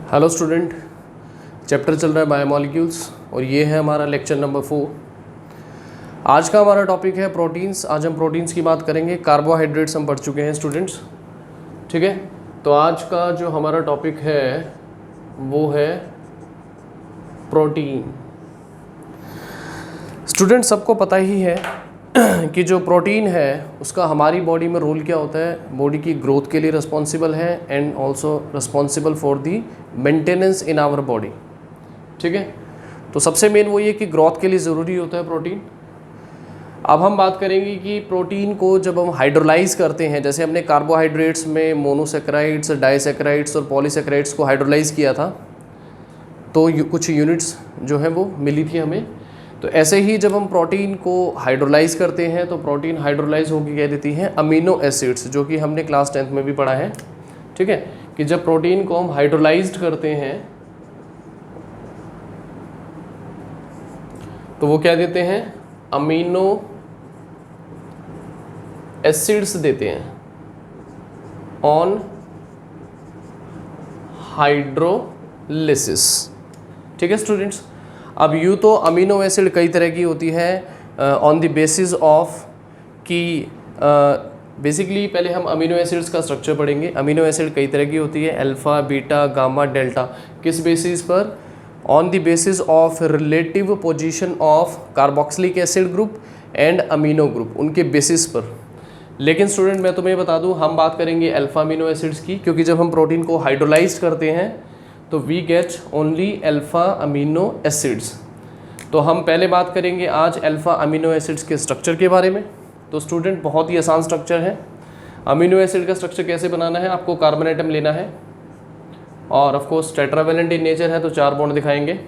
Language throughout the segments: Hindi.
हेलो स्टूडेंट, चैप्टर चल रहा है बायोमॉलिक्यूल्स और ये है हमारा लेक्चर नंबर 4। आज का हमारा टॉपिक है प्रोटीन्स। आज हम प्रोटीन्स की बात करेंगे। कार्बोहाइड्रेट्स हम पढ़ चुके हैं स्टूडेंट्स, ठीक है। तो आज का जो हमारा टॉपिक है वो है प्रोटीन। स्टूडेंट, सबको पता ही है कि जो प्रोटीन है उसका हमारी बॉडी में रोल क्या होता है। बॉडी की ग्रोथ के लिए रिस्पॉन्सिबल है and also responsible for the maintenance in our body, ठीक है। तो सबसे मेन वो ये कि ग्रोथ के लिए ज़रूरी होता है प्रोटीन। अब हम बात करेंगे कि प्रोटीन को जब हम हाइड्रोलाइज करते हैं, जैसे हमने कार्बोहाइड्रेट्स में मोनोसेक्राइड्स, डाइसेक्राइड्स और पॉलीसेक्राइड्स को हाइड्रोलाइज किया था तो कुछ यूनिट्स जो है वो मिली थी हमें। तो ऐसे ही जब हम प्रोटीन को हाइड्रोलाइज करते हैं तो प्रोटीन हाइड्रोलाइज होकर कह देती हैं अमीनो एसिड्स, जो कि हमने क्लास 10th में भी पढ़ा है, ठीक है। कि जब प्रोटीन को हम हाइड्रोलाइज्ड करते हैं तो वो क्या देते हैं, अमीनो एसिड्स देते हैं ऑन हाइड्रोलिसिस, ठीक है स्टूडेंट्स। अब यूँ तो अमीनो एसिड कई तरह की होती है ऑन द बेसिस ऑफ कि बेसिकली पहले हम अमीनो एसिड्स का स्ट्रक्चर पढ़ेंगे। अमीनो एसिड कई तरह की होती है, अल्फ़ा, बीटा, गामा, डेल्टा। किस बेसिस पर? On the basis of relative position of carboxylic acid group and amino group, उनके बेसिस पर। लेकिन स्टूडेंट मैं तुम्हें बता दूं, हम बात करेंगे अल्फ़ा अमीनो एसिड्स की, क्योंकि जब हम प्रोटीन को हाइड्रोलाइज करते हैं तो we get only alpha amino acids. तो हम पहले बात करेंगे आज अल्फ़ा अमीनो एसिड्स के स्ट्रक्चर के बारे में। तो स्टूडेंट बहुत ही आसान स्ट्रक्चर है। अमीनो एसिड का स्ट्रक्चर कैसे बनाना है, आपको कार्बन एटम लेना है और of course tetravalent in nature है तो 4 बॉन्ड दिखाएंगे।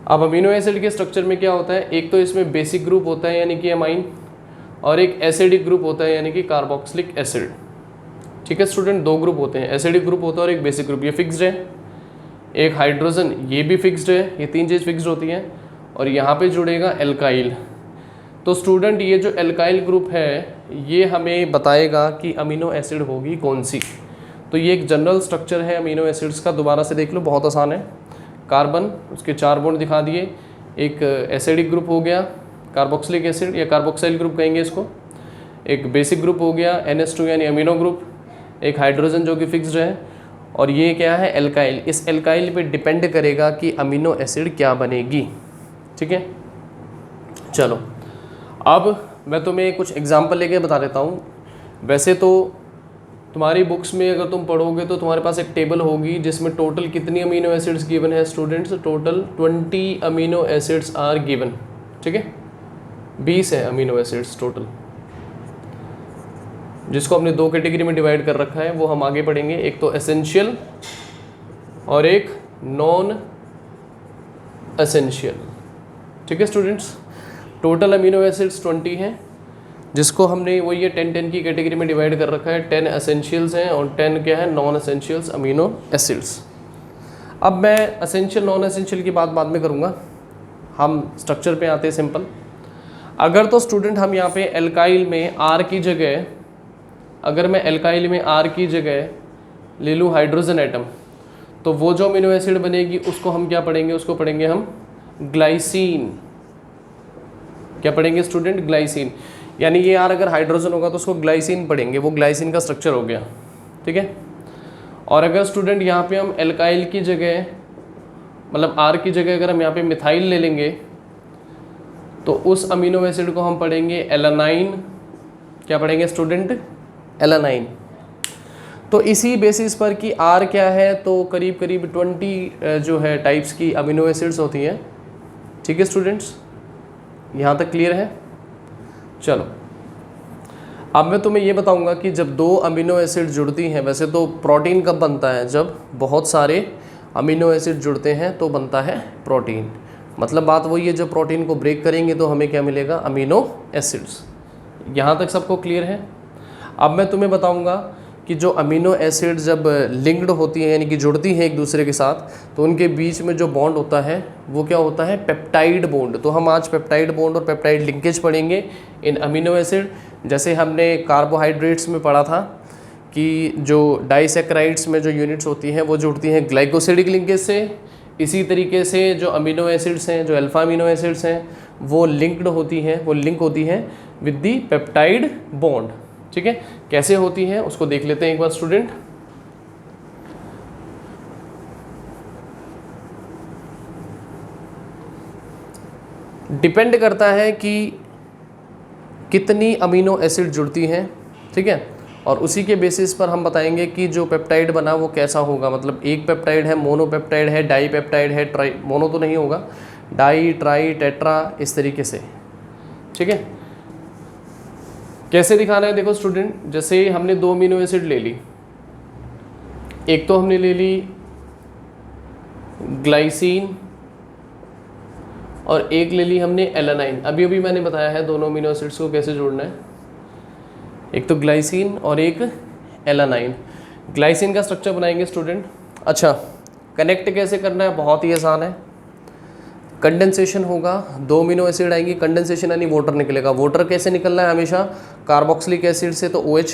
अब अमीनो एसिड के स्ट्रक्चर में क्या होता है, एक तो इसमें बेसिक ग्रुप होता है यानी कि एमाइन, और एक एसिडिक ग्रुप होता है यानी कि कार्बोक्सिलिक एसिड, ठीक है स्टूडेंट। 2 ग्रुप होते हैं, एसिडिक ग्रुप होता है और एक बेसिक ग्रुप। ये फिक्स्ड है। एक हाइड्रोजन ये भी फिक्स्ड है, ये 3 चीज़ फिक्स्ड होती हैं। और यहाँ पे जुड़ेगा एल्काइल। तो स्टूडेंट ये जो एल्काइल ग्रुप है ये हमें बताएगा कि अमीनो एसिड होगी कौन सी। तो ये एक जनरल स्ट्रक्चर है अमीनो एसिड्स का। दोबारा से देख लो, बहुत आसान है। कार्बन, उसके 4 बॉन्ड दिखा दिए। एक एसिडिक ग्रुप हो गया कार्बोक्सिलिक एसिड या कार्बोक्साइल ग्रुप कहेंगे इसको। एक बेसिक ग्रुप हो गया NH2 यानी अमीनो ग्रुप। एक हाइड्रोजन जो कि फिक्स्ड है। और ये क्या है, एल्काइल। इस एल्काइल पे डिपेंड करेगा कि अमीनो एसिड क्या बनेगी, ठीक है। चलो अब मैं तुम्हें कुछ एग्जांपल लेके बता देता हूँ। वैसे तो तुम्हारी बुक्स में अगर तुम पढ़ोगे तो तुम्हारे पास एक टेबल होगी जिसमें टोटल कितनी अमीनो एसिड्स गिवन है students. Total 20 amino acids are given, ठीक है। 20 है अमीनो एसिड्स टोटल, जिसको हमने 2 कैटेगरी में डिवाइड कर रखा है, वो हम आगे पढ़ेंगे। एक तो एसेंशियल और एक नॉन एसेंशियल, ठीक है स्टूडेंट्स। टोटल अमीनो एसिड्स 20 हैं, जिसको हमने वो ये 10-10 की कैटेगरी में डिवाइड कर रखा है। 10 एसेंशियल्स हैं और 10 क्या है, नॉन एसेंशियल्स अमीनो एसिड्स। अब मैं एसेंशियल नॉन एसेंशियल की बात बाद में करूँगा, हम स्ट्रक्चर पे आते हैं सिंपल। अगर तो स्टूडेंट हम यहाँ पे एल्काइल में आर की जगह, अगर मैं एल्काइल में आर की जगह ले लूँ हाइड्रोजन एटम, तो वो जो अमीनो एसिड बनेगी उसको हम क्या पढ़ेंगे, उसको पढ़ेंगे हम ग्लाइसिन। क्या पढ़ेंगे स्टूडेंट, ग्लाइसिन। यानी ये यार अगर हाइड्रोजन होगा तो उसको ग्लाइसिन पढ़ेंगे, वो ग्लाइसिन का स्ट्रक्चर हो गया, ठीक है। और अगर स्टूडेंट यहाँ पे हम एल्काइल की जगह, मतलब आर की जगह अगर हम यहाँ पे मिथाइल ले लेंगे तो उस अमीनो एसिड को हम पढ़ेंगे एलानाइन। क्या पढ़ेंगे स्टूडेंट, एलानाइन। तो इसी बेसिस पर कि आर क्या है, तो करीब करीब 20 जो है टाइप्स की अमीनो एसिड्स होती हैं, ठीक है स्टूडेंट्स। यहाँ तक क्लियर है। चलो अब मैं तुम्हें ये बताऊंगा कि जब 2 अमीनो एसिड जुड़ती हैं, वैसे तो प्रोटीन कब बनता है, जब बहुत सारे अमीनो एसिड जुड़ते हैं तो बनता है प्रोटीन। मतलब बात वही है, जब प्रोटीन को ब्रेक करेंगे तो हमें क्या मिलेगा, अमीनो एसिड्स। यहाँ तक सबको क्लियर है। अब मैं तुम्हें बताऊंगा कि जो अमीनो एसिड जब लिंक्ड होती हैं यानी कि जुड़ती हैं एक दूसरे के साथ, तो उनके बीच में जो बॉन्ड होता है वो क्या होता है, पेप्टाइड बॉन्ड। तो हम आज पेप्टाइड बॉन्ड और पेप्टाइड लिंकेज पढ़ेंगे इन अमीनो एसिड। जैसे हमने कार्बोहाइड्रेट्स में पढ़ा था कि जो डाइसैकेराइड्स में जो यूनिट्स होती हैं वो जुड़ती हैं ग्लाइकोसिडिक लिंकेज से। इसी तरीके से जो अमीनो एसिड्स हैं, जो अल्फा अमीनो एसिड्स हैं, वो लिंक होती हैं विद दी पेप्टाइड बॉन्ड। ठीक है, कैसे होती हैं उसको देख लेते हैं एक बार स्टूडेंट। डिपेंड करता है कि कितनी अमीनो एसिड जुड़ती हैं, ठीक है, और उसी के बेसिस पर हम बताएंगे कि जो पेप्टाइड बना वो कैसा होगा। मतलब एक पेप्टाइड है, मोनोपेप्टाइड है, डाई पेप्टाइड है, ट्राई, मोनो तो नहीं होगा, डाई, ट्राई, टेट्रा, इस तरीके से। ठीक है, कैसे दिखाना है देखो स्टूडेंट, जैसे हमने 2 अमीनो एसिड ले ली, एक तो हमने ले ली ग्लाइसिन और एक ले ली हमने एलानाइन। अभी मैंने बताया है दोनों अमीनो एसिड्स को कैसे जोड़ना है, एक तो ग्लाइसिन और एक एलानाइन। ग्लाइसिन का स्ट्रक्चर बनाएंगे स्टूडेंट। अच्छा, कनेक्ट कैसे करना है, बहुत ही आसान है। कंडेंसेशन होगा, 2 अमीनो एसिड आएंगी, कंडेंसेशन यानी वाटर निकलेगा। वाटर कैसे निकलना है हमेशा, कार्बोक्सिलिक एसिड से तो OH,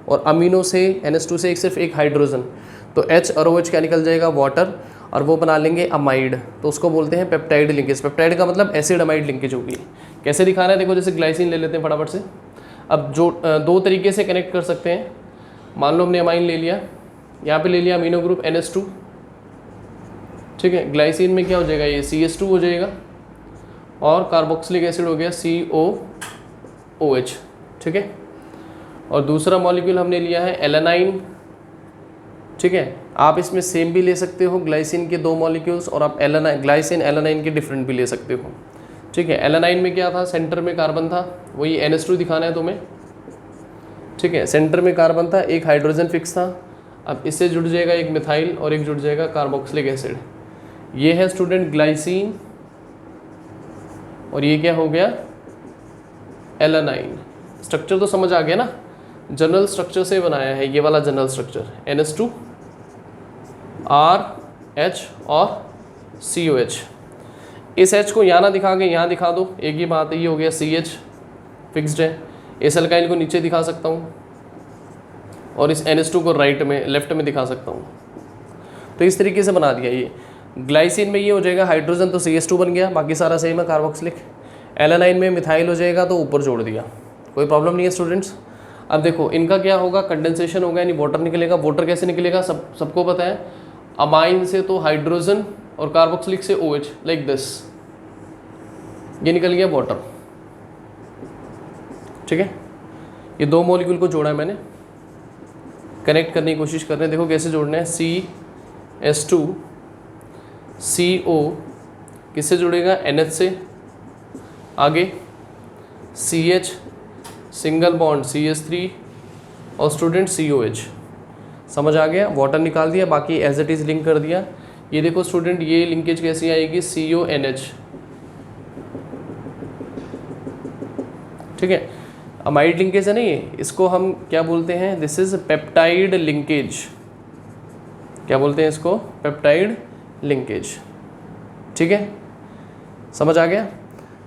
और अमीनो से NH2 से सिर्फ एक हाइड्रोजन, तो H और OH क्या निकल जाएगा, वाटर, और वो बना लेंगे अमाइड, तो उसको बोलते हैं पेप्टाइड लिंकेज। पेप्टाइड का मतलब एसिड अमाइड लिंकेज होगी। कैसे दिखाना है देखो, जैसे ग्लाइसिन ले लेते हैं फटाफट से। अब जो 2 तरीके से कनेक्ट कर सकते हैं। मान लो हमने अमाइन ले लिया, यहाँ पे ले लिया अमीनो ग्रुप NH2, ठीक है, ग्लाइसिन में क्या हो जाएगा, ये CH2 हो जाएगा, और कार्बोक्सिलिक एसिड हो गया COOH, ठीक है। और दूसरा मॉलिक्यूल हमने लिया है एलानाइन, ठीक है। आप इसमें सेम भी ले सकते हो ग्लाइसिन के 2 मॉलिक्यूल्स, और आप ग्लाइसिन एलानाइन के डिफरेंट भी ले सकते हो, ठीक है। एलानाइन में क्या था, सेंटर में कार्बन था, वही NH2 दिखाना है तुम्हें, ठीक है। सेंटर में कार्बन था, एक हाइड्रोजन फिक्स था। अब इससे जुड़ जाएगा एक मिथाइल और एक जुड़ जाएगा कार्बोक्सिलिक एसिड। ये है स्टूडेंट ग्लाइसिन, और ये क्या हो गया, एलानाइन। स्ट्रक्चर तो समझ आ गया ना, जनरल स्ट्रक्चर से बनाया है ये वाला जनरल स्ट्रक्चर, NH2 RH और COH। इस H को यहाँ ना दिखा के यहाँ दिखा दो, एक ही बात है, ये हो गया CH फिक्स्ड है। इस अल्काइल को नीचे दिखा सकता हूँ, और इस NH2 को राइट में, लेफ्ट में दिखा सकता हूँ। तो इस तरीके से बना दिया। ये ग्लाइसिन में ये हो जाएगा हाइड्रोजन, तो CH2 बन गया, बाकी सारा सेम है कार्बोक्सिलिक। एलानाइन में मिथाइल हो जाएगा, तो ऊपर जोड़ दिया, कोई प्रॉब्लम नहीं है स्टूडेंट्स। अब देखो इनका क्या होगा, कंडेंसेशन होगा, यानी वाटर निकलेगा। वाटर कैसे निकलेगा, सबको पता है, अमाइन से तो हाइड्रोजन और कार्बोक्सिलिक से OH, लाइक दिस, ये निकल गया वाटर, ठीक है। ये 2 मॉलिक्यूल को जोड़ा है मैंने, कनेक्ट करने की कोशिश कर रहे हैं। देखो कैसे जोड़ना है, CH2 CO किससे जुड़ेगा, NH से, आगे CH सिंगल बॉन्ड CH3 और स्टूडेंट COH। समझ आ गया, वाटर निकाल दिया, बाकी एज इट इज़ लिंक कर दिया। ये देखो स्टूडेंट, ये लिंकेज कैसी आएगी, CONH, ठीक है। अमाइड लिंकेज है ना ये, इसको हम क्या बोलते हैं, दिस इज पेप्टाइड लिंकेज। क्या बोलते हैं इसको, पेप्टाइड लिंकेज, ठीक है। समझ आ गया।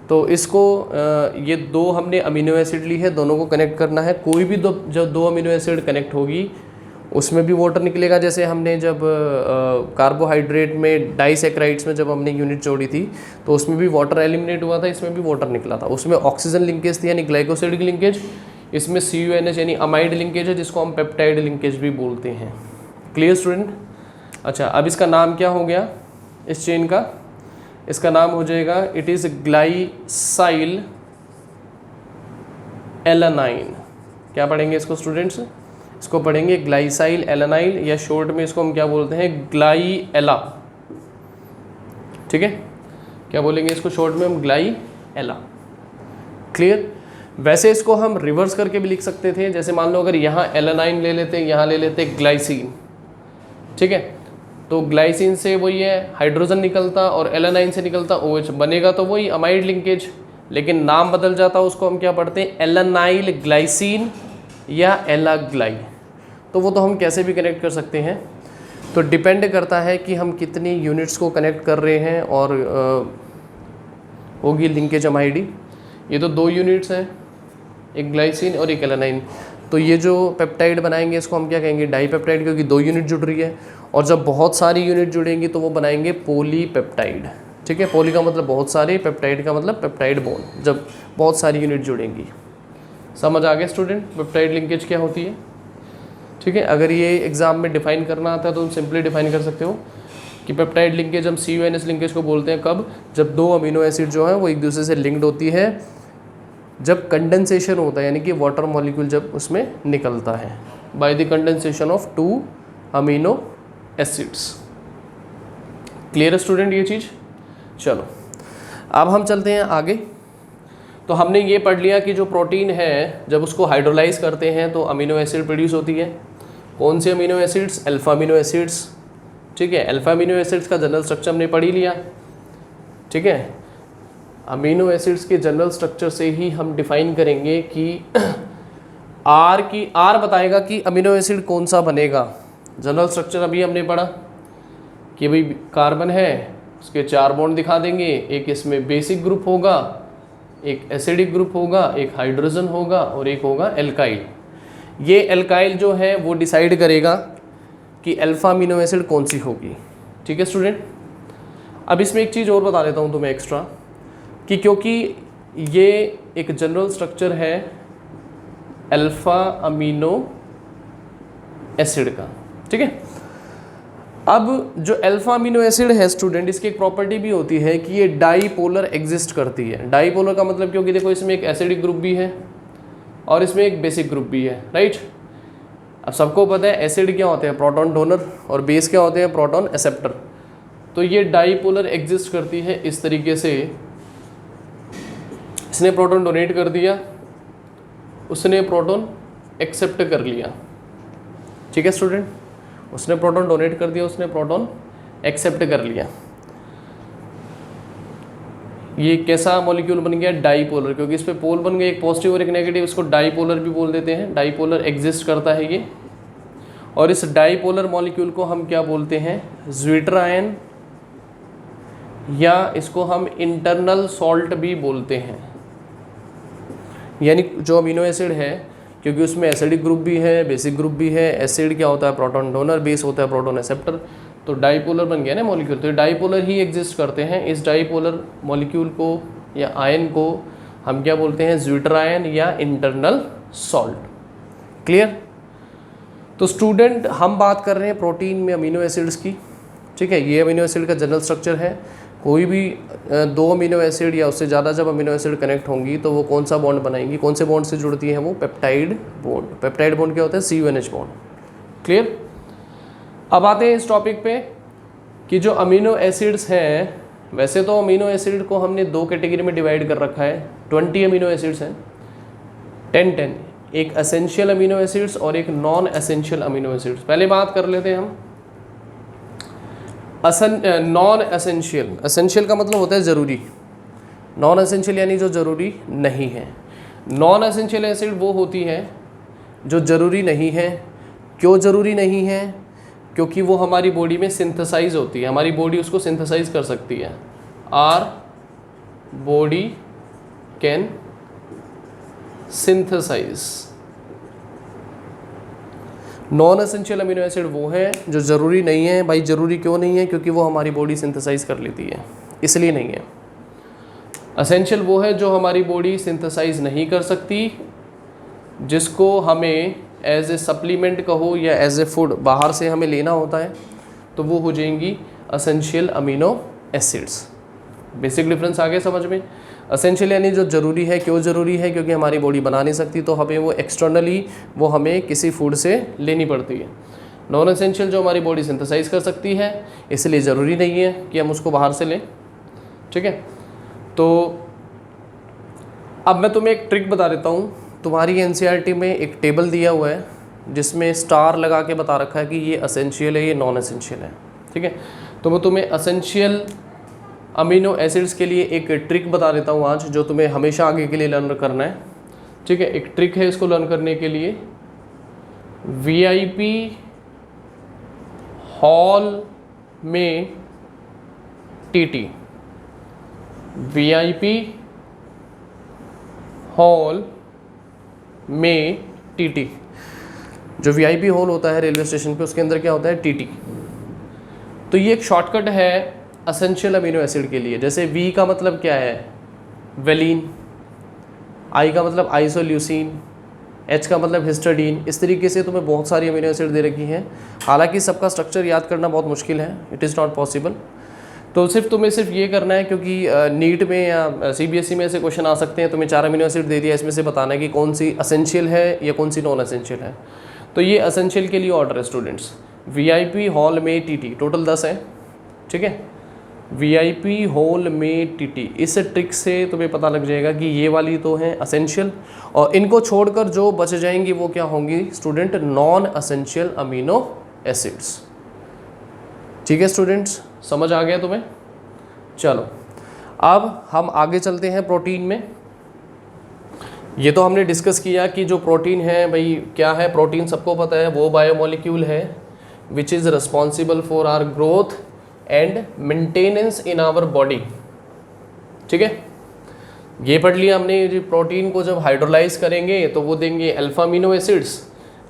तो इसको ये 2 हमने अमीनो एसिड ली है, दोनों को कनेक्ट करना है। कोई भी जो 2 अमीनो एसिड कनेक्ट होगी उसमें भी वाटर निकलेगा। जैसे हमने जब कार्बोहाइड्रेट में, डाइसैकेराइड्स में जब हमने यूनिट जोड़ी थी, तो उसमें भी वाटर एलिमिनेट हुआ था, इसमें भी वाटर निकला था। उसमें ऑक्सीजन लिंकेज थी यानी ग्लाइकोसिडिक लिंकेज, इसमें CONH यानी अमाइड लिंकेज है, जिसको हम पेप्टाइड लिंकेज भी बोलते हैं। Clear student. अच्छा, अब इसका नाम क्या हो गया इस चेन का, इसका नाम हो जाएगा, इट इज़ ग्लाइसाइल एलानाइन। क्या पढ़ेंगे इसको स्टूडेंट्स, इसको पढ़ेंगे ग्लाइसाइल एलानाइल, या शॉर्ट में इसको हम क्या बोलते हैं, ग्लाइएला, ठीक है। क्या बोलेंगे इसको शॉर्ट में हम, ग्लाइएला। क्लियर। वैसे इसको हम रिवर्स करके भी लिख सकते थे। जैसे मान लो अगर यहाँ एलानाइन ले लेते, यहाँ ले लेते ग्लाइसिन, ठीक है, तो ग्लाइसिन से वही है हाइड्रोजन निकलता, और एलानाइन से निकलता OH, बनेगा तो वही अमाइड लिंकेज, लेकिन नाम बदल जाता, उसको हम क्या पढ़ते हैं, एलानाइल ग्लाइसिन या एलाग्लाई। तो वो तो हम कैसे भी कनेक्ट कर सकते हैं। तो डिपेंड करता है कि हम कितनी यूनिट्स को कनेक्ट कर रहे हैं, और होगी लिंकेज अमाइडी। ये तो 2 यूनिट्स हैं, एक ग्लाइसिन और एक एलानाइन, तो तो ये जो पेप्टाइड बनाएंगे इसको हम क्या कहेंगे, डाईपेप्टाइड, क्योंकि 2 यूनिट जुड़ रही है। और जब बहुत सारी यूनिट जुड़ेंगी तो वो बनाएंगे पॉलीपेप्टाइड। ठीक है, पॉली का मतलब बहुत सारे, पेप्टाइड का मतलब पेप्टाइड बॉन्ड, जब बहुत सारी यूनिट जुड़ेंगी। समझ आ गया स्टूडेंट, पेप्टाइड लिंकेज क्या होती है। ठीक है, अगर ये एग्जाम में डिफाइन करना आता है तो तुम सिंपली डिफाइन कर सकते हो कि पेप्टाइड लिंकेज हम CUNS लिंकेज को बोलते हैं कब, जब 2 अमीनो एसिड जो है वो एक दूसरे से लिंक्ड होती है, जब कंडेंसेशन होता है, यानी कि वाटर मॉलिक्यूल जब उसमें निकलता है, by the condensation of 2 amino acids. Clear student ये चीज़। चलो अब हम चलते हैं आगे। तो हमने ये पढ़ लिया कि जो प्रोटीन है जब उसको हाइड्रोलाइज करते हैं तो अमीनो एसिड प्रोड्यूस होती है। कौन से amino acids, alpha amino acids. ठीक है, अल्फा अमीनो एसिड्स का जनरल स्ट्रक्चर हमने पढ़ ही लिया। ठीक है, अमीनो एसिड्स के जनरल स्ट्रक्चर से ही हम डिफाइन करेंगे कि आर बताएगा कि अमीनो एसिड कौन सा बनेगा। जनरल स्ट्रक्चर अभी हमने पढ़ा कि भाई कार्बन है, उसके 4 बॉन्ड दिखा देंगे, एक इसमें बेसिक ग्रुप होगा, एक एसिडिक ग्रुप होगा, एक हाइड्रोजन होगा और एक होगा एल्काइल। ये एल्काइल जो है वो डिसाइड करेगा कि अल्फा अमीनो एसिड कौन सी होगी। ठीक है स्टूडेंट, अब इसमें एक चीज़ और बता देता हूँ तुम्हें एक्स्ट्रा, कि क्योंकि ये एक जनरल स्ट्रक्चर है अल्फा अमीनो एसिड का। ठीक है, अब जो अल्फा अमीनो एसिड है स्टूडेंट, इसकी एक प्रॉपर्टी भी होती है कि ये डाईपोलर एग्जिस्ट करती है। डाईपोलर का मतलब, क्योंकि देखो इसमें एक एसिडिक ग्रुप भी है और इसमें एक बेसिक ग्रुप भी है, राइट। अब सबको पता है एसिड क्या होते हैं, प्रोटॉन डोनर, और बेस क्या होते हैं, प्रोटॉन एक्सेप्टर। तो ये डाईपोलर एग्जिस्ट करती है इस तरीके से, इसने प्रोटॉन डोनेट कर दिया, उसने प्रोटॉन एक्सेप्ट कर लिया। ठीक है स्टूडेंट, उसने प्रोटॉन डोनेट कर दिया, उसने प्रोटॉन एक्सेप्ट कर लिया। ये कैसा मॉलिक्यूल बन गया, डाईपोलर, क्योंकि इस पे पोल बन गए, एक पॉजिटिव और एक नेगेटिव, इसको डाईपोलर भी बोल देते हैं। डाईपोलर एग्जिस्ट करता है ये, और इस डाईपोलर मॉलिक्यूल को हम क्या बोलते हैं, ज्विटर आयन, या इसको हम इंटरनल सॉल्ट भी बोलते हैं। यानी जो अमीनो एसिड है, क्योंकि उसमें एसिडिक ग्रुप भी है, बेसिक ग्रुप भी है, एसिड क्या होता है, प्रोटॉन डोनर, बेस होता है प्रोटॉन एक्सेप्टर, तो डाईपोलर बन गया ना मॉलिक्यूल। तो डाईपोलर ही एग्जिस्ट करते हैं। इस डाईपोलर मॉलिक्यूल को या आयन को हम क्या बोलते हैं, ज्विटर आयन या इंटरनल सॉल्ट। क्लियर। तो स्टूडेंट हम बात कर रहे हैं प्रोटीन में अमीनो एसिड्स की। ठीक है, ये अमीनो एसिड का जनरल स्ट्रक्चर है। कोई भी 2 अमीनो एसिड या उससे ज़्यादा जब अमीनो एसिड कनेक्ट होंगी तो वो कौन सा बॉन्ड बनाएंगी, कौन से बॉन्ड से जुड़ती है, वो पेप्टाइड बॉन्ड। पेप्टाइड बॉन्ड क्या होता है, CUNH बॉन्ड। क्लियर। अब आते हैं इस टॉपिक पे कि जो अमीनो एसिड्स हैं, वैसे तो अमीनो एसिड को हमने 2 कैटेगरी में डिवाइड कर रखा है। 20 अमीनो एसिड्स हैं, 10, एक एसेंशियल अमीनो एसिड्स और एक नॉन एसेंशियल अमीनो एसिड्स। पहले बात कर लेते हैं हम नॉन एसेंशियल। एसेंशियल का मतलब होता है ज़रूरी, नॉन एसेंशियल यानी जो ज़रूरी नहीं है। नॉन एसेंशियल एसिड वो होती है जो ज़रूरी नहीं है। क्यों ज़रूरी नहीं है, क्योंकि वो हमारी बॉडी में सिंथेसाइज होती है, हमारी बॉडी उसको सिंथेसाइज कर सकती है। Our body can synthesise. Non essential amino acid वो है जो ज़रूरी नहीं है। भाई ज़रूरी क्यों नहीं है, क्योंकि वो हमारी बॉडी सिंथेसाइज कर लेती है, इसलिए नहीं है। एसेंशियल वो है जो हमारी बॉडी सिंथेसाइज नहीं कर सकती, जिसको हमें एज ए सप्लीमेंट कहो या एज ए फूड बाहर से हमें लेना होता है, तो वो हो जाएंगी essential amino acids. Basic difference आ गया समझ में। एसेंशियल यानी जो ज़रूरी है। क्यों ज़रूरी है, क्योंकि हमारी बॉडी बना नहीं सकती, तो हमें वो एक्सटर्नली वो हमें किसी फूड से लेनी पड़ती है। नॉन एसेंशियल जो हमारी बॉडी सिंथेसाइज कर सकती है, इसलिए ज़रूरी नहीं है कि हम उसको बाहर से लें। ठीक है, तो अब मैं तुम्हें एक ट्रिक बता देता हूँ। तुम्हारी NCERT में एक टेबल दिया हुआ है जिसमें स्टार लगा के बता रखा है कि ये एसेंशियल है, ये नॉन एसेंशियल है। ठीक है, तो मैं तुम्हें एसेंशियल अमीनो एसिड्स के लिए एक ट्रिक बता देता हूँ आज, जो तुम्हें हमेशा आगे के लिए लर्न करना है। ठीक है, एक ट्रिक है इसको लर्न करने के लिए। VIP हॉल में TT, VIP हॉल में टीटी। जो वीआईपी हॉल होता है रेलवे स्टेशन पे उसके अंदर क्या होता है, टीटी। तो ये एक शॉर्टकट है असेंशियल अमीनो एसिड के लिए। जैसे वी का मतलब क्या है, वेलिन, आई का मतलब आइसोल्यूसिन, एच का मतलब हिस्टाडीन। इस तरीके से तुम्हें बहुत सारी अमीनो एसिड दे रखी हैं। हालांकि सबका स्ट्रक्चर याद करना बहुत मुश्किल है, इट इज़ नॉट पॉसिबल। तो तुम्हें सिर्फ ये करना है, क्योंकि नीट में या सीबीएसई में ऐसे क्वेश्चन आ सकते हैं, तुम्हें 4 अमीनो एसिड दे दिया, इसमें से बताना है कि कौन सी असेंशियल है या कौन सी नॉन असेंशियल है। तो ये असेंशियल के लिए ऑर्डर है स्टूडेंट्स। वीआईपी हॉल में टीटी, टोटल 10 है, ठीक है। वीआईपी हॉल में टीटी, इस ट्रिक से तुम्हें पता लग जाएगा कि ये वाली तो है असेंशियल, और इनको छोड़कर जो बच जाएंगी वो क्या होंगी student, non essential amino acids. ठीक है स्टूडेंट्स, समझ आ गया तुम्हें। चलो अब हम आगे चलते हैं प्रोटीन में। ये तो हमने डिस्कस किया कि जो प्रोटीन है भाई क्या है, प्रोटीन सबको पता है वो बायोमोलिक्यूल है which is responsible for our growth and maintenance in our body. ठीक है, ये पढ़ लिया हमने। जो प्रोटीन को जब हाइड्रोलाइज करेंगे तो वो देंगे alpha amino acids.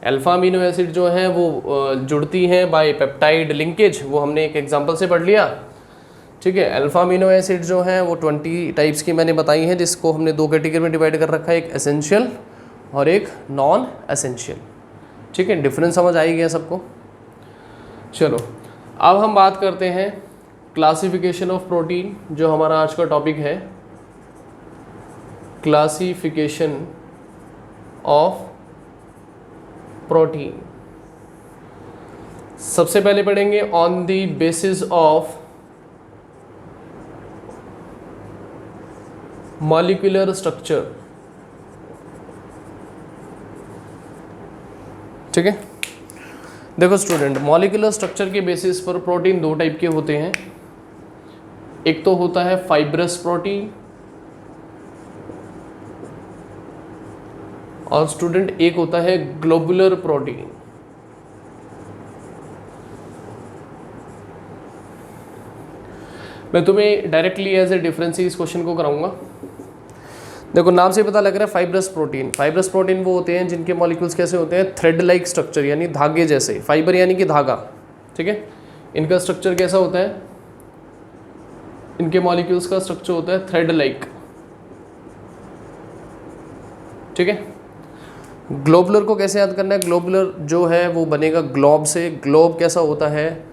Alpha amino acid जो है वो जुड़ती हैं बाय पेप्टाइड लिंकेज, वो हमने एक एग्जांपल से पढ़ लिया। ठीक है, अल्फा अमीनो एसिड जो है वो 20 टाइप्स की मैंने बताई हैं, जिसको हमने 2 कैटेगरी में डिवाइड कर रखा है, एक एसेंशियल और एक नॉन एसेंशियल। ठीक है, डिफरेंस समझ आ ही गया सबको। चलो अब हम बात करते हैं क्लासिफिकेशन ऑफ प्रोटीन, जो हमारा आज का टॉपिक है, क्लासिफिकेशन ऑफ प्रोटीन। सबसे पहले पढ़ेंगे on the basis of molecular structure. ठीक है, देखो स्टूडेंट, मॉलिक्यूलर स्ट्रक्चर के बेसिस पर प्रोटीन 2 टाइप के होते हैं। एक तो होता है फाइब्रस प्रोटीन, और स्टूडेंट एक होता है ग्लोबुलर प्रोटीन। मैं तुम्हें डायरेक्टली एज ए डिफरेंस ही इस क्वेश्चन को कराऊंगा। देखो नाम से पता लग रहा है फाइब्रस प्रोटीन। फाइब्रस प्रोटीन वो होते हैं जिनके मॉलिक्यूल्स कैसे होते हैं, थ्रेड लाइक स्ट्रक्चर, यानी धागे जैसे। फाइबर यानी कि धागा। ठीक है, इनका स्ट्रक्चर कैसा होता है, इनके मॉलिक्यूल्स का स्ट्रक्चर होता है थ्रेड लाइक। ठीक है, ग्लोबुलर को कैसे याद करना है, ग्लोबुलर जो है वो बनेगा ग्लोब से। ग्लोब कैसा होता है,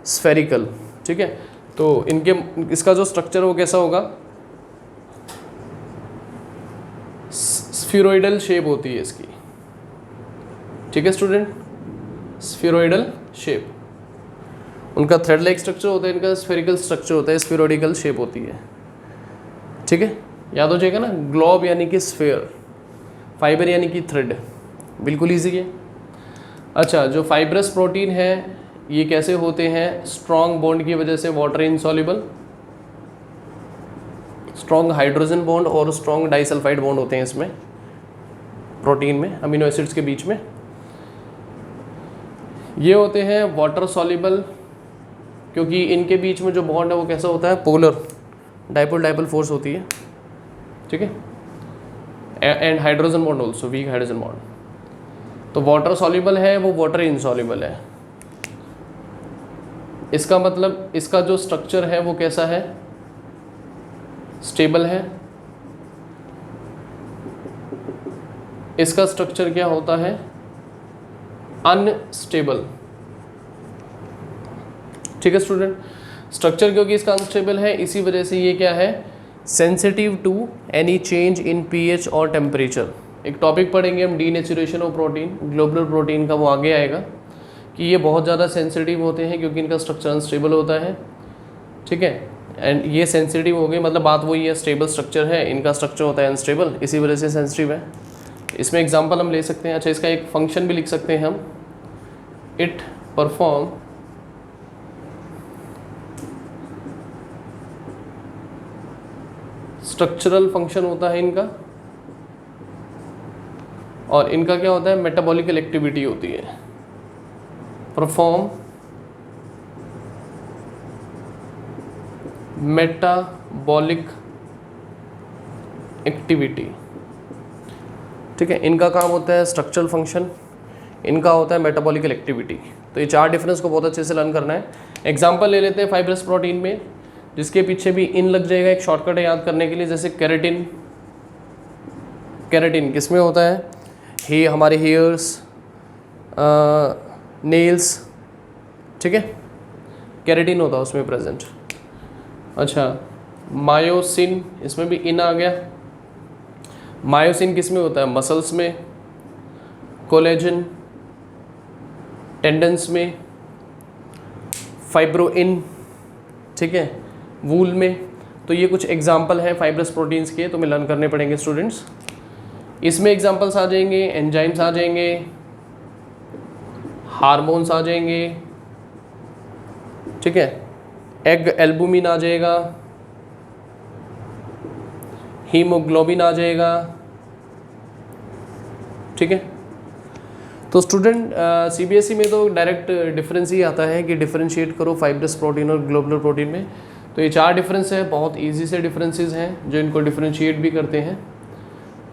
स्फेरिकल। ठीक है, तो इनके इसका जो स्ट्रक्चर वो कैसा होगा, स्फीरोइडल शेप होती है इसकी। ठीक है स्टूडेंट, स्फीरोइडल शेप। उनका थ्रेड लाइक स्ट्रक्चर होता है, इनका स्फेरिकल स्ट्रक्चर होता है, स्फीरोइडल शेप होती है। ठीक है, याद हो जाएगा ना, ग्लोब यानी कि स्फेयर, फाइबर यानी कि थ्रेड, बिल्कुल ईजी है। अच्छा, जो फाइब्रस प्रोटीन है ये कैसे होते हैं, स्ट्रॉन्ग बॉन्ड की वजह से water insoluble, strong hydrogen bond और स्ट्रॉन्ग डाइसल्फाइड बॉन्ड होते हैं इसमें, प्रोटीन में, अमीनो एसिड्स के बीच में। ये होते हैं वाटर सॉल्युबल, क्योंकि इनके बीच में जो बॉन्ड है वो कैसा होता है, पोलर, डाइपोल डाइपोल फोर्स होती है। ठीक है, and hydrogen bond also, weak hydrogen bond. तो वाटर सॉल्युबल है वो वाटर इनसॉल्युबल है। इसका मतलब इसका जो स्ट्रक्चर है वो कैसा है, स्टेबल है। इसका स्ट्रक्चर क्या होता है, अनस्टेबल। ठीक है स्टूडेंट, स्ट्रक्चर क्योंकि इसका अनस्टेबल है इसी वजह से ये क्या है, sensitive to any change in pH और टेम्परेचर। एक टॉपिक पढ़ेंगे हम, denaturation of protein, globular protein का, वो आगे आएगा कि ये बहुत ज़्यादा सेंसिटिव होते हैं क्योंकि इनका स्ट्रक्चर अनस्टेबल होता है। ठीक है, एंड ये सेंसिटिव हो गए, मतलब बात वही है, स्टेबल स्ट्रक्चर है, इनका स्ट्रक्चर होता है अनस्टेबल, इसी वजह से सेंसिटिव है। इसमें एग्जांपल हम ले सकते हैं। अच्छा, इसका एक फंक्शन भी लिख सकते हैं हम, इट परफॉर्म स्ट्रक्चरल फंक्शन होता है इनका, और इनका क्या होता है, मेटाबॉलिकल एक्टिविटी होती है, परफॉर्म मेटाबॉलिक एक्टिविटी। ठीक है। इनका काम होता है स्ट्रक्चरल फंक्शन, इनका होता है मेटाबॉलिकल एक्टिविटी। तो ये चार डिफरेंस को बहुत अच्छे से लर्न करना है। एग्जाम्पल ले लेते हैं फाइब्रस प्रोटीन में, जिसके पीछे भी इन लग जाएगा, एक शॉर्टकट है याद करने के लिए। जैसे केराटिन, केराटिन किस में होता है? हे हमारे हेयर्स, नेल्स, ठीक है, केराटिन होता है उसमें प्रेजेंट। अच्छा, मायोसिन, इसमें भी इन आ गया। मायोसिन किस में होता है? मसल्स में। कोलेजन टेंडन्स में। फाइब्रोइन, ठीक है, वूल में। तो ये कुछ एग्जाम्पल हैं फाइब्रस प्रोटीन्स के, तो मैं लर्न करने पड़ेंगे स्टूडेंट्स। इसमें एग्जाम्पल्स आ जाएंगे, एंजाइम्स आ जाएंगे, हार्मोन्स आ जाएंगे, ठीक है, एग एल्बुमिन आ जाएगा, हीमोग्लोबिन आ जाएगा, ठीक है। तो स्टूडेंट सीबीएसई में तो डायरेक्ट डिफरेंस ही आता है कि डिफरेंशिएट करो फाइब्रस प्रोटीन और ग्लोबुलर प्रोटीन में। तो ये चार डिफरेंस है, बहुत इजी से डिफरेंसेस हैं जो इनको डिफरेंशिएट भी करते हैं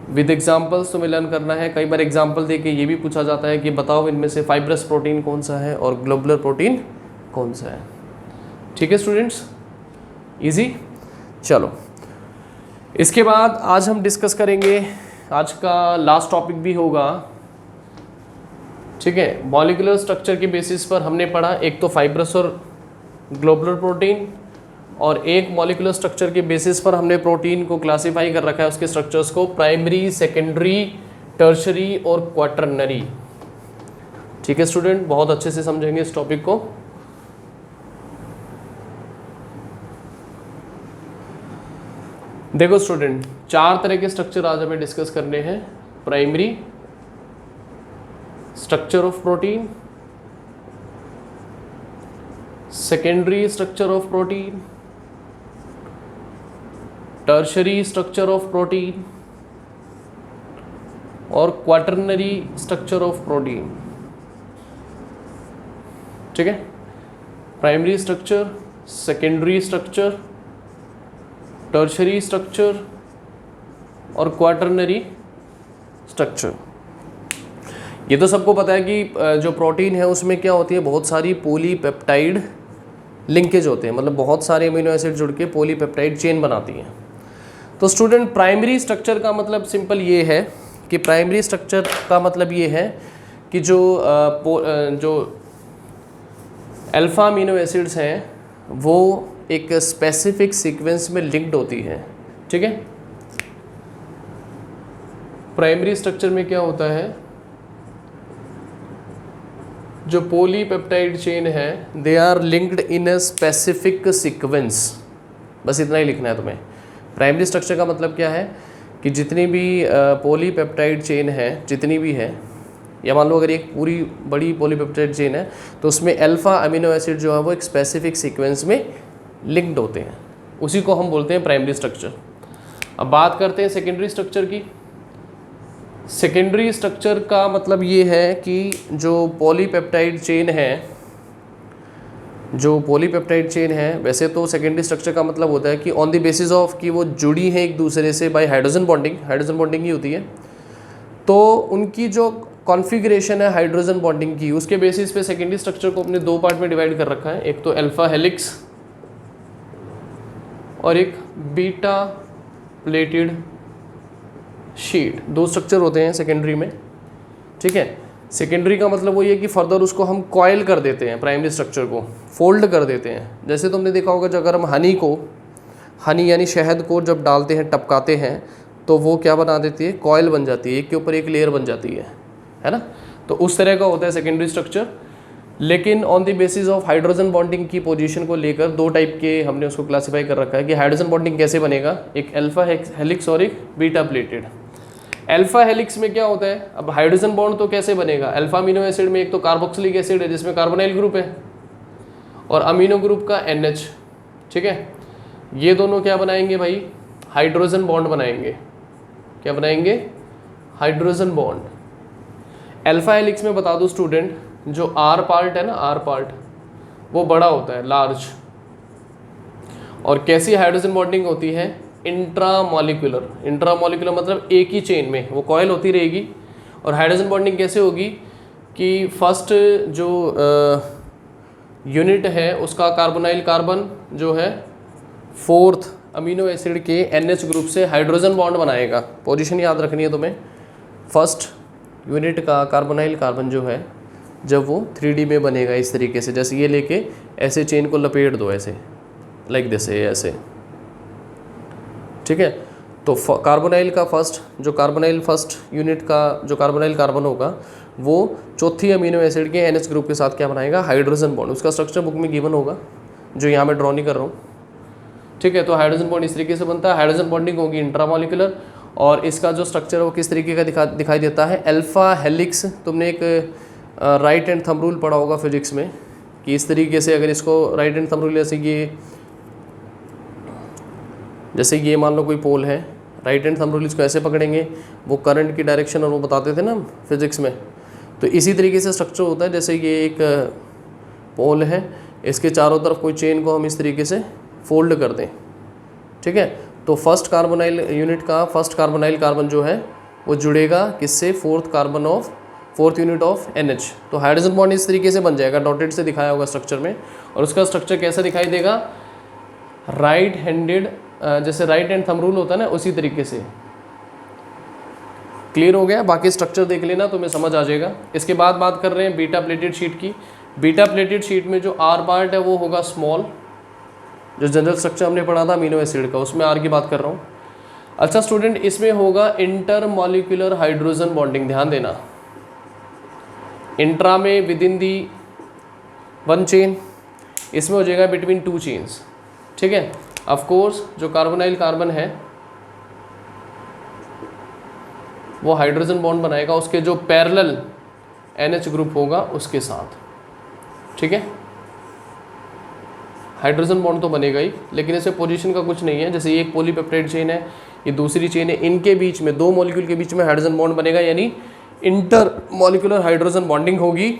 विद एग्जांपल्स। तो मैं लर्न करना है। कई बार एग्जांपल दे के ये भी पूछा जाता है कि बताओ इनमें से फाइब्रस प्रोटीन कौन सा है और ग्लोबुलर प्रोटीन कौन सा है। ठीक है स्टूडेंट्स, इजी। चलो, इसके बाद आज हम डिस्कस करेंगे, आज का लास्ट टॉपिक भी होगा, ठीक है। मॉलिक्यूलर स्ट्रक्चर के बेसिस पर हमने पढ़ा, एक तो फाइब्रस और ग्लोबुलर प्रोटीन, और एक मॉलिक्यूलर स्ट्रक्चर के बेसिस पर हमने प्रोटीन को क्लासिफाई कर रखा है, उसके स्ट्रक्चर्स को प्राइमरी, सेकेंडरी, टर्शरी और क्वाटरनरी। ठीक है स्टूडेंट, बहुत अच्छे से समझेंगे इस टॉपिक को। देखो स्टूडेंट, चार तरह के स्ट्रक्चर आज हमें डिस्कस करने हैं। Primary structure of protein, secondary structure of protein, tertiary structure of protein और क्वाटरनरी स्ट्रक्चर ऑफ प्रोटीन। ठीक है, primary structure, secondary structure, tertiary structure और क्वाटरनरी स्ट्रक्चर। ये तो सबको पता है कि जो प्रोटीन है उसमें क्या होती है, बहुत सारी पॉलीपेप्टाइड लिंकेज होते हैं, मतलब बहुत सारे अमीनो एसिड जुड़ के पॉलीपेप्टाइड चेन बनाती हैं। तो स्टूडेंट, प्राइमरी स्ट्रक्चर का मतलब सिंपल ये है कि प्राइमरी स्ट्रक्चर का मतलब ये है कि जो अल्फ़ा अमीनो एसिड्स हैं वो एक स्पेसिफिक सीक्वेंस में लिंक्ड होती हैं। ठीक है, प्राइमरी स्ट्रक्चर में क्या होता है, जो पॉलीपेप्टाइड चेन है they are linked in a specific sequence. बस इतना ही लिखना है तुम्हें। प्राइमरी स्ट्रक्चर का मतलब क्या है कि जितनी भी पॉलीपेप्टाइड चेन है, जितनी भी है, या मान लो अगर एक पूरी बड़ी पॉलीपेप्टाइड चेन है तो उसमें अल्फ़ा अमीनो एसिड जो है वो एक स्पेसिफिक सीक्वेंस में लिंक्ड होते हैं, उसी को हम बोलते हैं प्राइमरी स्ट्रक्चर। अब बात करते हैं सेकेंडरी स्ट्रक्चर की। सेकेंडरी स्ट्रक्चर का मतलब ये है कि जो पॉलीपेप्टाइड चेन है, वैसे तो सेकेंडरी स्ट्रक्चर का मतलब होता है कि ऑन द बेसिस ऑफ कि वो जुड़ी हैं एक दूसरे से बाय हाइड्रोजन बॉन्डिंग ही होती है, तो उनकी जो कॉन्फ़िगरेशन है हाइड्रोजन बॉन्डिंग की, उसके बेसिस पे सेकेंडरी स्ट्रक्चर को अपने दो पार्ट में डिवाइड कर रखा है। एक तो अल्फा हेलिक्स और एक बीटा प्लेटेड शीट, दो स्ट्रक्चर होते हैं सेकेंडरी में। ठीक है, सेकेंडरी का मतलब वो ये कि फर्दर उसको हम कॉयल कर देते हैं, प्राइमरी स्ट्रक्चर को फोल्ड कर देते हैं। जैसे तुमने देखा होगा, जब अगर हम हनी यानी शहद को जब डालते हैं, टपकाते हैं, तो वो क्या बना देती है, कॉयल बन जाती है, एक के ऊपर एक लेयर बन जाती है ना। तो उस तरह का होता है सेकेंडरी स्ट्रक्चर। लेकिन on the basis of hydrogen bonding की पोजीशन को लेकर दो टाइप के हमने उसको क्लासीफाई कर रखा है कि हाइड्रोजन बॉन्डिंग कैसे बनेगा, एक अल्फा हेलिक्स और एक बीटा प्लेटेड। अल्फा हेलिक्स में क्या होता है, अब हाइड्रोजन बॉन्ड तो कैसे बनेगा, अल्फा अमीनो एसिड में एक तो कार्बोक्सिलिक एसिड है जिसमें कार्बोनाइल ग्रुप है और अमीनो ग्रुप का NH। ठीक है, ये दोनों क्या बनाएंगे भाई, हाइड्रोजन बॉन्ड बनाएंगे। क्या बनाएंगे, हाइड्रोजन बॉन्ड। अल्फा हेलिक्स में बता दो स्टूडेंट, जो R पार्ट है ना, R पार्ट वो बड़ा होता है, लार्ज। और कैसी हाइड्रोजन बॉन्डिंग होती है, इंट्रामॉलिक्यूलर। इंट्रामॉलिक्यूलर मतलब एक ही चेन में वो कॉयल होती रहेगी। और हाइड्रोजन बॉन्डिंग कैसे होगी कि फर्स्ट जो यूनिट है उसका कार्बोनाइल कार्बन जो है फोर्थ अमीनो एसिड के NH ग्रुप से हाइड्रोजन बॉन्ड बनाएगा। पोजीशन याद रखनी है तुम्हें। फर्स्ट यूनिट का कार्बोनाइल कार्बन जो है जब वो 3D में बनेगा इस तरीके से, जैसे ये लेके ऐसे चेन को लपेट दो ऐसे, लाइक दिस ऐसे, ठीक है। तो कार्बोनाइल का फर्स्ट यूनिट का जो कार्बोनाइल कार्बन होगा वो चौथी अमीनो एसिड के NH ग्रुप के साथ क्या बनाएगा, हाइड्रोजन बॉन्ड। उसका स्ट्रक्चर बुक में गिवन होगा जो यहाँ मैं ड्रॉ नहीं कर रहा हूँ, ठीक है। तो हाइड्रोजन बॉन्ड इस तरीके से बनता है। हाइड्रोजन बॉन्डिंग होगी इंट्रामॉलिक्यूलर। और इसका जो स्ट्रक्चर है वो किस तरीके का दिखाई देता है, अल्फा हेलिक्स। तुमने एक राइट हैंड थंब रूल पढ़ा होगा फिजिक्स में कि इस तरीके से अगर इसको राइट हैंड थंब रूल जैसे ये मान लो कोई पोल है, राइट हैंड थंब रूल इसको ऐसे पकड़ेंगे, वो करंट की डायरेक्शन और वो बताते थे ना फिजिक्स में। तो इसी तरीके से स्ट्रक्चर होता है। जैसे ये एक पोल है, इसके चारों तरफ कोई चेन को हम इस तरीके से फोल्ड कर दें, ठीक है। तो फर्स्ट कार्बोनाइल यूनिट का फर्स्ट कार्बोनाइल कार्बन जो है वो जुड़ेगा किससे, फोर्थ यूनिट ऑफ NH। तो हाइड्रोजन बॉन्ड इस तरीके से बन जाएगा, डॉटेड से दिखाया होगा स्ट्रक्चर में। और उसका स्ट्रक्चर कैसा दिखाई देगा, राइट हैंडेड, जैसे राइट हैंड थंब रूल होता है ना उसी तरीके से। क्लियर हो गया? बाकी स्ट्रक्चर देख लेना तुम्हें समझ आ जाएगा। इसके बाद बात कर रहे हैं बीटा प्लेटेड शीट की। बीटा प्लेटेड शीट में जो R पार्ट है वो होगा स्मॉल, जो जनरल स्ट्रक्चर हमने पढ़ा था अमीनो एसिड का, उसमें R की बात कर रहा हूँ। अच्छा स्टूडेंट, इसमें होगा इंटरमॉलिक्यूलर हाइड्रोजन बॉन्डिंग। ध्यान देना, इंट्रा में with in the one chain, इसमें हो जाएगा बिटवीन टू चेन्स, ठीक है। ऑफ कोर्स जो कार्बोनाइल कार्बन है वो हाइड्रोजन बॉन्ड बनाएगा उसके जो पैरेलल NH ग्रुप होगा उसके साथ, ठीक है। हाइड्रोजन बॉन्ड तो बनेगा ही, लेकिन इससे पोजीशन का कुछ नहीं है। जैसे ये एक पॉलीपेप्टाइड चेन है, ये दूसरी चेन है, इनके बीच में दो मॉलिक्यूल के बीच में हाइड्रोजन बॉन्ड बनेगा, यानी इंटर मॉलिक्यूलर हाइड्रोजन बॉन्डिंग होगी।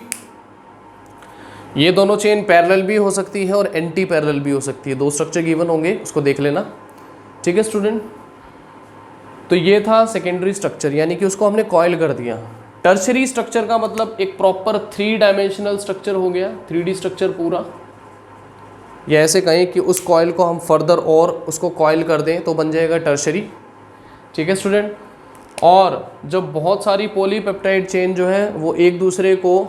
ये दोनों चेन पैरेलल भी हो सकती है और एंटी पैरेलल भी हो सकती है। दो स्ट्रक्चर गिवन होंगे, उसको देख लेना, ठीक है स्टूडेंट। तो ये था सेकेंडरी स्ट्रक्चर, यानी कि उसको हमने कॉइल कर दिया। टर्शरी स्ट्रक्चर का मतलब एक प्रॉपर 3 डायमेंशनल स्ट्रक्चर हो गया, 3D स्ट्रक्चर पूरा। या ऐसे कहें कि उस कॉइल को हम फर्दर और उसको कॉइल कर दें तो बन जाएगा टर्शरी, ठीक है स्टूडेंट। और जब बहुत सारी पॉलीपेप्टाइड चेन जो है वो एक दूसरे को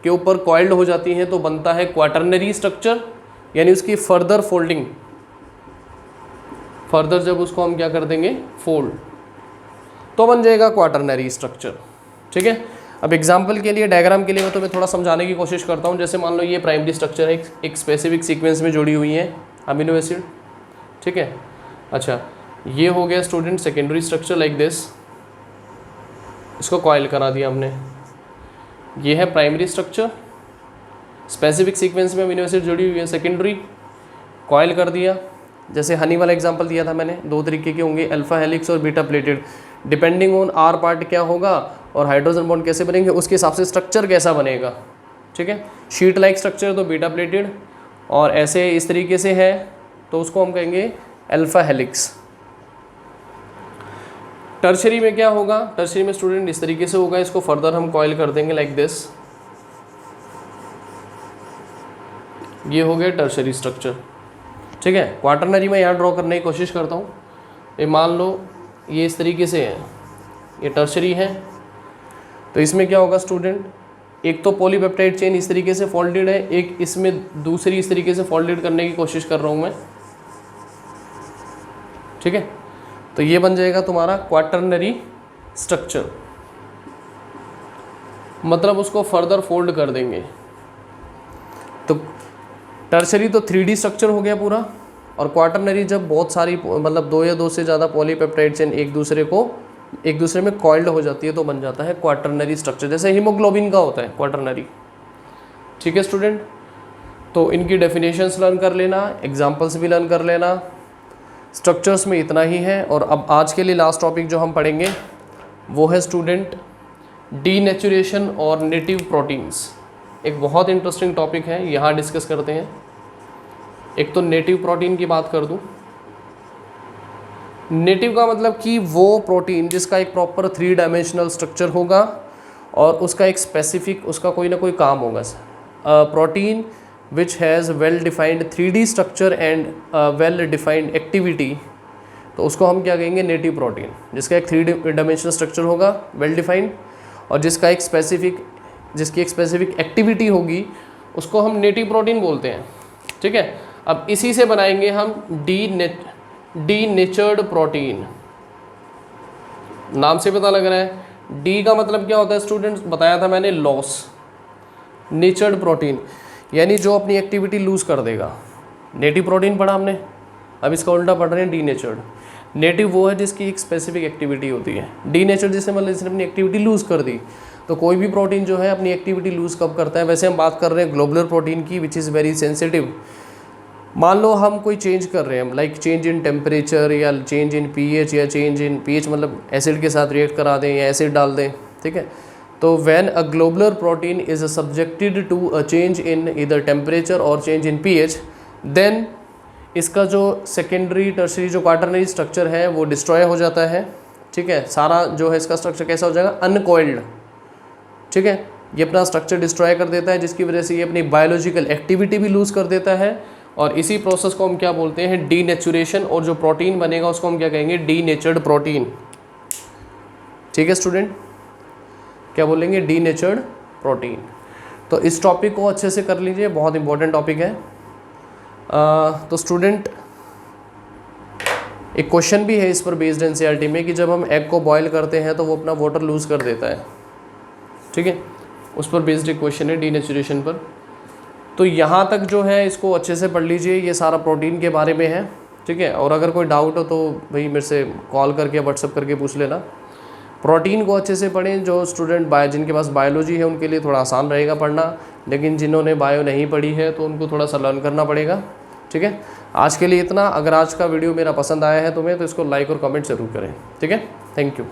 के ऊपर कॉइल्ड हो जाती हैं तो बनता है क्वाटरनरी स्ट्रक्चर, यानी उसकी फर्दर फोल्डिंग, फर्दर जब उसको हम क्या कर देंगे, फोल्ड, तो बन जाएगा क्वाटरनरी स्ट्रक्चर, ठीक है। अब एग्जाम्पल के लिए, डायग्राम के लिए मैं तुम्हें थोड़ा समझाने की कोशिश करता हूँ। जैसे मान लो ये प्राइमरी स्ट्रक्चर है, एक स्पेसिफिक सीक्वेंस में जुड़ी हुई है अमीनो एसिड, ठीक है। अच्छा, ये हो गया student secondary structure like this, इसको कॉइल करा दिया हमने। ये है प्राइमरी स्ट्रक्चर, स्पेसिफिक सीक्वेंस में अमीनो एसिड जुड़ी हुई है। सेकेंडरी कॉइल कर दिया, जैसे हनी वाला एग्जांपल दिया था मैंने, दो तरीके के होंगे, अल्फा हेलिक्स और beta pleated. Depending on R part क्या होगा और हाइड्रोजन बॉन्ड कैसे बनेंगे, उसके हिसाब से स्ट्रक्चर कैसा बनेगा, ठीक है। शीट लाइक स्ट्रक्चर तो बीटा प्लेटेड, और ऐसे इस तरीके से है तो उसको हम कहेंगे अल्फा हेलिक्स। टर्शरी में क्या होगा, टर्शरी में स्टूडेंट इस तरीके से होगा, इसको फर्दर हम कॉइल कर देंगे लाइक दिस। ये हो गया टर्शरी स्ट्रक्चर, ठीक है। क्वाटरनरी में यहाँ ड्रॉ करने की कोशिश करता हूँ। ये मान लो ये इस तरीके से है, ये टर्शरी है। तो इसमें क्या होगा स्टूडेंट, एक तो पॉलीपेप्टाइड चेन इस तरीके से फोल्डेड है, एक इसमें दूसरी इस तरीके से फोल्डेड करने की कोशिश कर रहा हूँ मैं, ठीक है। तो ये बन जाएगा तुम्हारा क्वाटरनरी स्ट्रक्चर, मतलब उसको फर्दर फोल्ड कर देंगे। तो टर्शरी तो 3D स्ट्रक्चर हो गया पूरा, और क्वाटरनरी जब बहुत सारी मतलब दो या दो से ज़्यादा पॉलीपेप्टाइड चेन एक दूसरे में कॉइल्ड हो जाती है तो बन जाता है क्वाटरनरी स्ट्रक्चर। जैसे हीमोग्लोबिन का होता है क्वाटरनरी, ठीक है स्टूडेंट। तो इनकी डेफिनेशंस लर्न कर लेना, एग्जांपल्स भी लर्न कर लेना। स्ट्रक्चर्स में इतना ही है। और अब आज के लिए लास्ट टॉपिक जो हम पढ़ेंगे वो है स्टूडेंट डीनेचुरेशन और नेटिव प्रोटीन्स। एक बहुत इंटरेस्टिंग टॉपिक है, यहाँ डिस्कस करते हैं। एक तो नेटिव प्रोटीन की बात कर दूँ, नेटिव का मतलब कि वो प्रोटीन जिसका एक प्रॉपर 3 डायमेंशनल स्ट्रक्चर होगा और उसका एक स्पेसिफिक उसका कोई ना कोई काम होगा। Protein which has well defined 3D structure and well defined activity, तो उसको हम क्या कहेंगे, नेटिव प्रोटीन। जिसका एक 3 डायमेंशनल स्ट्रक्चर होगा, वेल डिफाइंड, और जिसकी एक स्पेसिफिक एक्टिविटी होगी, उसको हम नेटिव प्रोटीन बोलते हैं। ठीक है, अब इसी से बनाएंगे हम डीनेचर्ड प्रोटीन। नाम से पता लग रहा है डी का मतलब क्या होता है स्टूडेंट्स, बताया था मैंने, लॉस। नेचर्ड प्रोटीन यानी जो अपनी एक्टिविटी लूज कर देगा। नेटिव प्रोटीन पढ़ा हमने, अब इसका उल्टा पढ़ रहे हैं डीनेचर्ड। नेटिव वो है जिसकी एक स्पेसिफिक एक्टिविटी होती है, डीनेचर्ड जिसने मतलब जिसने अपनी एक्टिविटी लूज कर दी। तो कोई भी प्रोटीन जो है अपनी एक्टिविटी लूज कब करता है, वैसे हम बात कर रहे हैं ग्लोबुलर प्रोटीन की विच इज़ वेरी सेंसिटिव। मान लो हम कोई चेंज कर रहे हैं, लाइक चेंज इन टेम्परेचर या चेंज इन पीएच, या चेंज इन पीएच मतलब एसिड के साथ रिएक्ट करा दें या एसिड डाल दें। ठीक है, तो when a globular protein is subjected to a change in either temperature और चेंज इन पीएच, देन इसका जो सेकेंडरी टर्शरी जो क्वाटरनरी स्ट्रक्चर है वो डिस्ट्रॉय हो जाता है। ठीक है, सारा जो है इसका स्ट्रक्चर कैसा हो जाएगा, अनकॉइल्ड। ठीक है, ये अपना स्ट्रक्चर डिस्ट्रॉय कर देता है, जिसकी वजह से ये अपनी बायोलॉजिकल एक्टिविटी भी लूज़ कर देता है। और इसी प्रोसेस को हम क्या बोलते हैं, डीनेचुरेशन। और जो प्रोटीन बनेगा उसको हम क्या कहेंगे, डीनेचर्ड प्रोटीन। ठीक है स्टूडेंट, क्या बोलेंगे, डीनेचर्ड प्रोटीन। तो इस टॉपिक को अच्छे से कर लीजिए, बहुत इंपॉर्टेंट टॉपिक है। तो स्टूडेंट एक क्वेश्चन भी है इस पर बेस्ड एनसीईआरटी में कि जब हम एग को बॉयल करते हैं तो वो अपना वाटर लूज कर देता है। ठीक है, उस पर बेस्ड एक क्वेश्चन है डीनेचुरेशन पर। तो यहाँ तक जो है इसको अच्छे से पढ़ लीजिए, ये सारा प्रोटीन के बारे में है। ठीक है, और अगर कोई डाउट हो तो भाई मेरे से कॉल करके व्हाट्सअप करके पूछ लेना। प्रोटीन को अच्छे से पढ़ें। जो स्टूडेंट जिनके पास बायोलॉजी है उनके लिए थोड़ा आसान रहेगा पढ़ना, लेकिन जिन्होंने बायो नहीं पढ़ी है तो उनको थोड़ा सा लर्न करना पड़ेगा। ठीक है, आज के लिए इतना। अगर आज का वीडियो मेरा पसंद आया है तुम्हें तो इसको लाइक और कमेंट ज़रूर करें। ठीक है, थैंक यू।